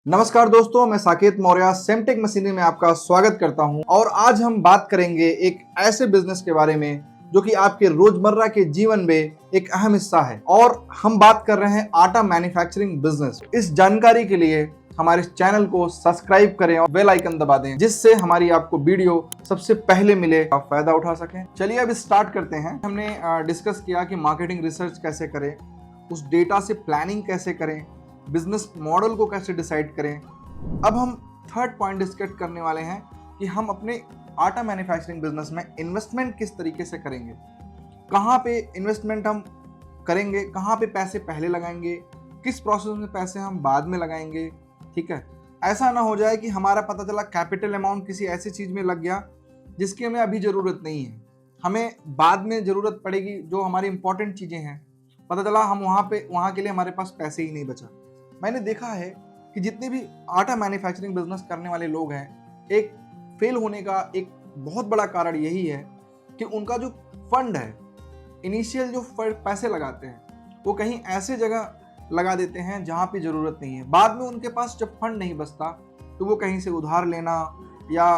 नमस्कार दोस्तों, मैं साकेत मौर्य सेमटेक मशीनरी में आपका स्वागत करता हूं और आज हम बात करेंगे एक ऐसे बिजनेस के बारे में जो कि आपके रोजमर्रा के जीवन में एक अहम हिस्सा है और हम बात कर रहे हैं आटा मैन्युफैक्चरिंग बिजनेस। इस जानकारी के लिए हमारे चैनल को सब्सक्राइब करें और बेल आइकन दबा दें जिससे हमारी आपको वीडियो सबसे पहले मिले, आप फायदा उठा सकें। चलिए अब स्टार्ट करते हैं। हमने डिस्कस किया कि मार्केटिंग रिसर्च कैसे करें, उस डेटा से प्लानिंग कैसे करें, बिजनेस मॉडल को कैसे डिसाइड करें। अब हम थर्ड पॉइंट डिस्कस करने वाले हैं कि हम अपने आटा मैन्युफैक्चरिंग बिजनेस में इन्वेस्टमेंट किस तरीके से करेंगे, कहाँ पे इन्वेस्टमेंट हम करेंगे, कहाँ पे पैसे पहले लगाएंगे, किस प्रोसेस में पैसे हम बाद में लगाएंगे। ठीक है, ऐसा ना हो जाए कि हमारा पता चला कैपिटल अमाउंट किसी ऐसी चीज़ में लग गया जिसकी हमें अभी ज़रूरत नहीं है, हमें बाद में ज़रूरत पड़ेगी जो हमारी इंपॉर्टेंट चीज़ें हैं, पता चला हम वहाँ के लिए हमारे पास पैसे ही नहीं बचा। मैंने देखा है कि जितने भी आटा मैन्युफैक्चरिंग बिजनेस करने वाले लोग हैं, एक फेल होने का एक बहुत बड़ा कारण यही है कि उनका जो फंड है, इनिशियल जो पैसे लगाते हैं वो कहीं ऐसे जगह लगा देते हैं जहाँ पे ज़रूरत नहीं है। बाद में उनके पास जब फंड नहीं बचता तो वो कहीं से उधार लेना या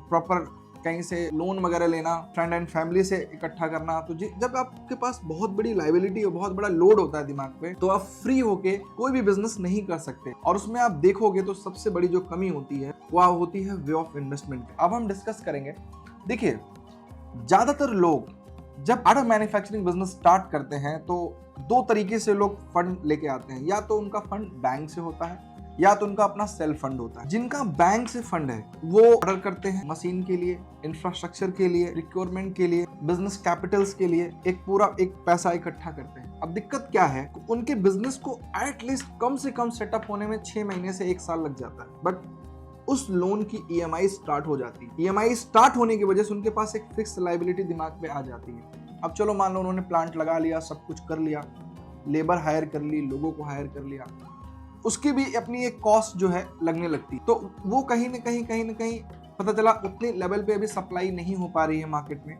प्रॉपर कहीं से लोन वगैरह लेना, फ्रेंड एंड फैमिली से इकट्ठा करना। तो जब आपके पास बहुत बड़ी लायबिलिटी और बहुत बड़ा लोड होता है दिमाग पे, तो आप फ्री होके कोई भी बिजनेस नहीं कर सकते। और उसमें आप देखोगे तो सबसे बड़ी जो कमी होती है वह होती है वे ऑफ इन्वेस्टमेंट। अब हम डिस्कस करेंगे। देखिए, ज्यादातर लोग जब आटा मैन्युफैक्चरिंग बिजनेस स्टार्ट करते हैं तो दो तरीके से लोग फंड लेके आते हैं। या तो उनका फंड बैंक से होता है या तो उनका अपना सेल्फ फंड होता है। जिनका बैंक से फंड है वो ऑर्डर करते हैं मशीन के लिए, इंफ्रास्ट्रक्चर के लिए, रिक्वायरमेंट के लिए, बिजनेस कैपिटल्स के लिए एक पैसा इकट्ठा करते हैं। अब दिक्कत क्या है, उनके बिजनेस को एटलीस्ट कम से कम सेटअप होने में 6 महीने से 1 साल लग जाता है, बट उस लोन की ईएमआई स्टार्ट हो जाती है। ईएमआई स्टार्ट होने की वजह से उनके पास एक फिक्स लायबिलिटी दिमाग में आ जाती है। अब चलो मान लो उन्होंने प्लांट लगा लिया, सब कुछ कर लिया, लेबर हायर कर ली, लोगों को हायर कर लिया, उसकी भी अपनी एक कॉस्ट जो है लगने लगती, तो वो कहीं ना कहीं पता चला उतने लेवल पे अभी सप्लाई नहीं हो पा रही है, मार्केट में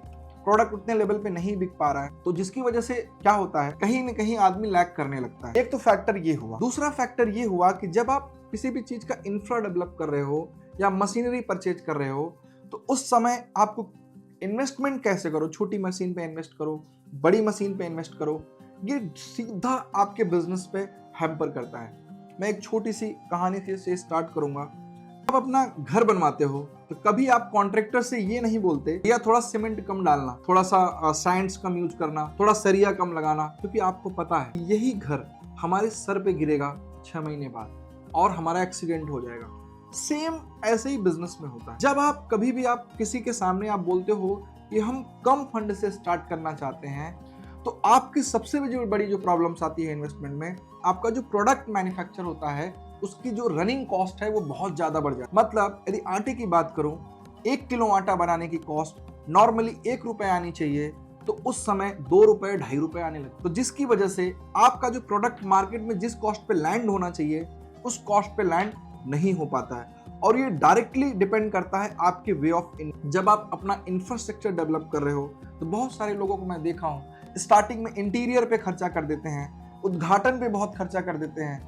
प्रोडक्ट उतने लेवल पे नहीं बिक पा रहा है। तो जिसकी वजह से क्या होता है, कहीं ना कहीं आदमी लैग करने लगता है। एक तो फैक्टर ये हुआ। दूसरा फैक्टर ये हुआ कि जब आप किसी भी चीज का इंफ्रा डेवलप कर रहे हो या मशीनरी परचेज कर रहे हो तो उस समय आपको इन्वेस्टमेंट कैसे करो, छोटी मशीन पे इन्वेस्ट करो, बड़ी मशीन पे इन्वेस्ट करो, ये सीधा आपके बिजनेस पे हैम्पर करता है। मैं एक छोटी सी कहानी से स्टार्ट करूंगा। आप अपना घर बनवाते हो तो कभी आप कॉन्ट्रैक्टर से ये नहीं बोलते या थोड़ा सीमेंट कम डालना, थोड़ा सा सैंड्स कम यूज करना, थोड़ा सरिया कम लगाना, क्योंकि आपको पता है यही घर हमारे सर पे गिरेगा 6 महीने बाद और हमारा एक्सीडेंट हो जाएगा। सेम ऐसे ही बिजनेस में होता है। जब आप कभी भी आप किसी के सामने आप बोलते हो कि हम कम फंड से स्टार्ट करना चाहते हैं, तो आपकी सबसे बड़ी जो प्रॉब्लम्स आती है इन्वेस्टमेंट में, आपका जो प्रोडक्ट मैन्युफैक्चर होता है उसकी जो रनिंग कॉस्ट है वो बहुत ज्यादा बढ़ जाती है। मतलब यदि आटे की बात करूं, 1 किलो आटा बनाने की कॉस्ट नॉर्मली 1 रुपए आनी चाहिए, तो उस समय 2 रुपए 2.5 रुपए आने लगते, तो जिसकी वजह से आपका जो प्रोडक्ट मार्केट में जिस कॉस्ट पे लैंड होना चाहिए उस कॉस्ट पे लैंड नहीं हो पाता है। और ये डायरेक्टली डिपेंड करता है आपके वे ऑफ जब आप अपना इंफ्रास्ट्रक्चर डेवलप कर रहे हो तो बहुत सारे लोगों को मैं देखा हूँ स्टार्टिंग में इंटीरियर पे खर्चा कर देते हैं, उद्घाटन पे बहुत खर्चा कर देते हैं,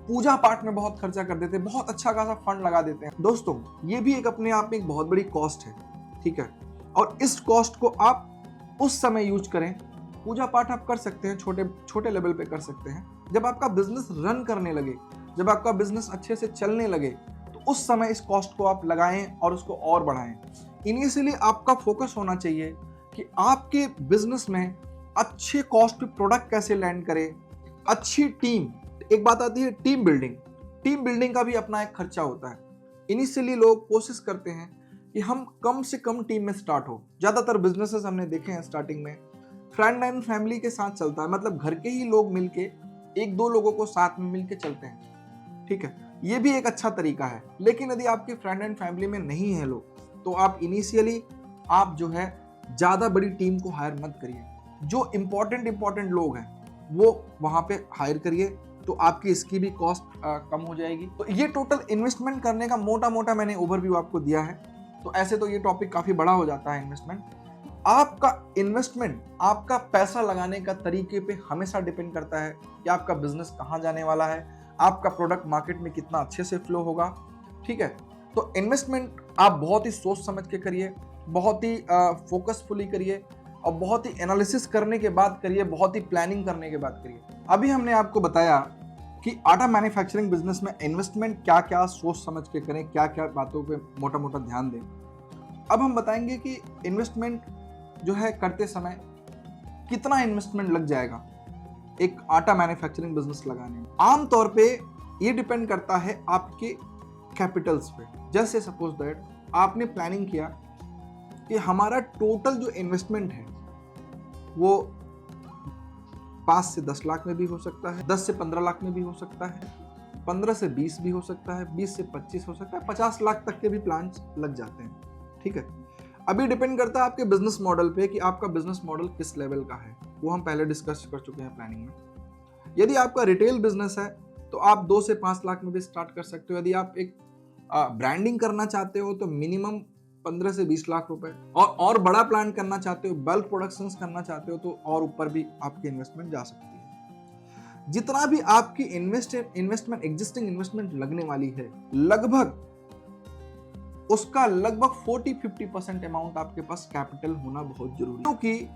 पूजा पाठ में बहुत खर्चा कर देते हैं, बहुत अच्छा खासा फंड लगा देते हैं। दोस्तों, ये भी एक अपने आप में एक बहुत बड़ी कॉस्ट है, ठीक है, और इस कॉस्ट को आप उस समय यूज करें। पूजा पाठ आप कर सकते हैं, छोटे लेवल पे कर सकते हैं। जब आपका बिजनेस रन करने लगे, जब आपका बिजनेस अच्छे से चलने लगे, तो उस समय इस कॉस्ट को आप लगाएं और उसको और बढ़ाएं। इनिशियली आपका फोकस होना चाहिए कि आपके बिजनेस में अच्छे कॉस्ट पे प्रोडक्ट कैसे लैंड करे, अच्छी टीम। एक बात आती है टीम बिल्डिंग। टीम बिल्डिंग का भी अपना एक खर्चा होता है। इनिशियली लोग कोशिश करते हैं कि हम कम से कम टीम में स्टार्ट हो। ज्यादातर बिजनेसेस हमने देखे हैं स्टार्टिंग में फ्रेंड एंड फैमिली के साथ चलता है, मतलब घर के ही लोग मिलके 1-2 लोगों को साथ में मिलके चलते हैं, ठीक है, ये भी एक अच्छा तरीका है। लेकिन यदि आपके फ्रेंड एंड फैमिली में नहीं है लोग, तो आप इनिशियली आप जो है ज्यादा बड़ी टीम को हायर मत करिए। जो इंपॉर्टेंट लोग हैं वो वहां पे हायर करिए, तो आपकी इसकी भी कॉस्ट कम हो जाएगी। तो ये टोटल इन्वेस्टमेंट करने का मोटा मैंने ओवरव्यू आपको दिया है। तो ऐसे तो ये टॉपिक काफी बड़ा हो जाता है इन्वेस्टमेंट। आपका इन्वेस्टमेंट, आपका पैसा लगाने का तरीके पे हमेशा डिपेंड करता है कि आपका बिजनेस कहाँ जाने वाला है, आपका प्रोडक्ट मार्केट में कितना अच्छे से फ्लो होगा। ठीक है, तो इन्वेस्टमेंट आप बहुत ही सोच समझ के करिए, बहुत ही फोकसफुली करिए और बहुत ही एनालिसिस करने के बाद करिए, बहुत ही प्लानिंग करने के बाद करिए। अभी हमने आपको बताया कि आटा मैन्युफैक्चरिंग बिजनेस में इन्वेस्टमेंट क्या क्या सोच समझ के करें, क्या क्या बातों पे मोटा मोटा ध्यान दें। अब हम बताएंगे कि इन्वेस्टमेंट जो है करते समय कितना इन्वेस्टमेंट लग जाएगा एक आटा मैन्युफैक्चरिंग बिजनेस लगाने में। आमतौर पे ये डिपेंड करता है आपके कैपिटल्स पे। जैसे सपोज दैट आपने प्लानिंग किया कि हमारा टोटल जो इन्वेस्टमेंट है वो 5 से 10 लाख में भी हो सकता है, 10 से 15 लाख में भी हो सकता है, 15 से 20 भी हो सकता है, 20 से 25 हो सकता है, 50 लाख तक के भी प्लान्स लग जाते हैं। ठीक है, अभी डिपेंड करता है आपके बिजनेस मॉडल पे कि आपका बिजनेस मॉडल किस लेवल का है, वो हम पहले डिस्कस कर चुके हैं प्लानिंग में। यदि आपका रिटेल बिजनेस है तो आप 2 से 5 लाख में भी स्टार्ट कर सकते हो। यदि आप एक ब्रांडिंग करना चाहते हो तो मिनिमम 15 से 20 लाख रुपए, और बड़ा प्लान करना चाहते हो, बल्क प्रोडक्शंस करना चाहते हो तो और ऊपर भी आपकी इन्वेस्टमेंट जा सकती है। जितना भी आपकी इन्वेस्टमेंट एग्जिस्टिंग इन्वेस्टमेंट लगने वाली है, लगभग उसका लगभग 40-50% अमाउंट आपके पास कैपिटल होना बहुत जरूरी है। क्योंकि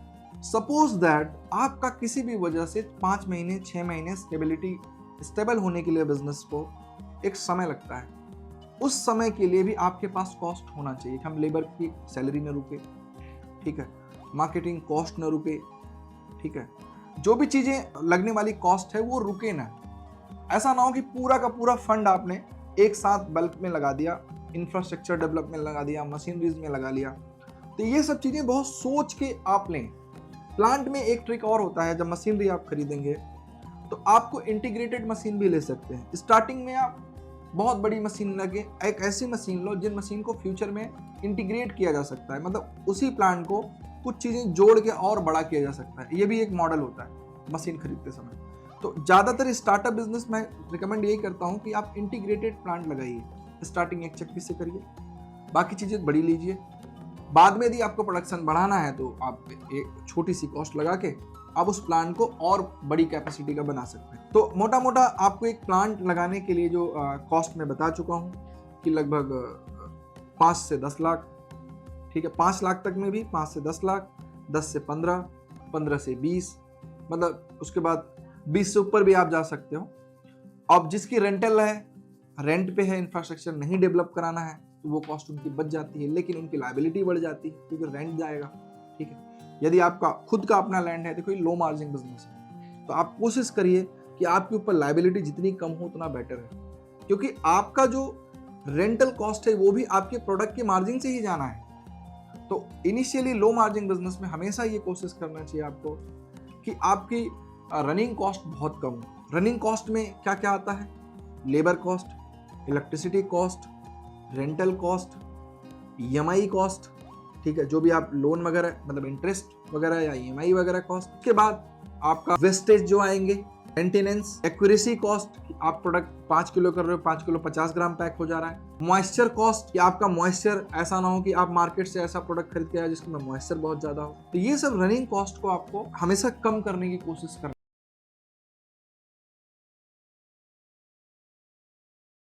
सपोज दैट आपका किसी भी वजह से 5 महीने 6 महीने स्टेबल होने के लिए बिजनेस को एक समय लगता है, उस समय के लिए भी आपके पास कॉस्ट होना चाहिए। हम लेबर की सैलरी न रुके, ठीक है, मार्केटिंग कॉस्ट न रुके, ठीक है, जो भी चीजें लगने वाली कॉस्ट है वो रुके ना। ऐसा ना हो कि पूरा का पूरा फंड आपने एक साथ बल्क में लगा दिया, इंफ्रास्ट्रक्चर डेवलप में लगा दिया, मशीनरीज में लगा लिया। तो ये सब चीजें बहुत सोच के आप लें। प्लांट में एक ट्रिक और होता है, जब मशीनरी आप खरीदेंगे तो आपको इंटीग्रेटेड मशीन भी ले सकते हैं। स्टार्टिंग में आप बहुत बड़ी मशीन लगे, एक ऐसी मशीन लो जिन मशीन को फ्यूचर में इंटीग्रेट किया जा सकता है, मतलब उसी प्लांट को कुछ चीजें जोड़ के और बड़ा किया जा सकता है। ये भी एक मॉडल होता है मशीन खरीदते समय। तो ज्यादातर स्टार्टअप बिजनेस में रिकमेंड यही करता हूं कि आप इंटीग्रेटेड प्लांट लगाइए। स्टार्टिंग एक चक्की से करिए, बाकी चीजें बड़ी लीजिए। बाद में यदि आपको प्रोडक्शन बढ़ाना है तो आप एक छोटी सी कॉस्ट लगा के आप उस प्लांट को और बड़ी कैपेसिटी का बना सकते हैं। तो मोटा मोटा आपको एक प्लांट लगाने के लिए जो कॉस्ट मैं बता चुका हूं कि लगभग 5 से 10 लाख, ठीक है, 5 लाख तक में भी 5 से 10 लाख, 10 से 15, 15 से 20, मतलब उसके बाद 20 से ऊपर भी आप जा सकते हो। अब जिसकी रेंटल है, रेंट पे है, इंफ्रास्ट्रक्चर नहीं डेवलप कराना है, तो वो कॉस्ट उनकी बच जाती है, लेकिन उनकी लायबिलिटी बढ़ जाती है क्योंकि रेंट जाएगा। ठीक है, यदि आपका खुद का अपना लैंड है तो कोई लो मार्जिन बिजनेस है, तो आप कोशिश करिए कि आपके ऊपर लायबिलिटी जितनी कम हो उतना बेटर है, क्योंकि आपका जो रेंटल कॉस्ट है वो भी आपके प्रोडक्ट के मार्जिन से ही जाना है। तो इनिशियली लो मार्जिन बिजनेस में हमेशा ये कोशिश करना चाहिए आपको कि आपकी रनिंग कॉस्ट बहुत कम हो। रनिंग कॉस्ट में क्या क्या आता है? Labour cost, electricity cost, rental cost, EMI cost, ठीक है, जो भी आप लोन वगैरह मतलब इंटरेस्ट वगैरह या EMI वगैरह कॉस्ट। उसके बाद आपका वेस्टेज जो आएंगे, मेंटेनेंस, एक्यूरेसी कॉस्ट, आप प्रोडक्ट 5 किलो कर रहे हो, 5 किलो 50 ग्राम पैक हो जा रहा है। मॉइस्चर कॉस्ट, कि आपका मॉइस्चर ऐसा ना हो कि आप मार्केट से ऐसा प्रोडक्ट खरीद के आए जिसमें मॉइस्चर बहुत ज्यादा हो। तो ये सब रनिंग कॉस्ट को आपको हमेशा कम करने की कोशिश करना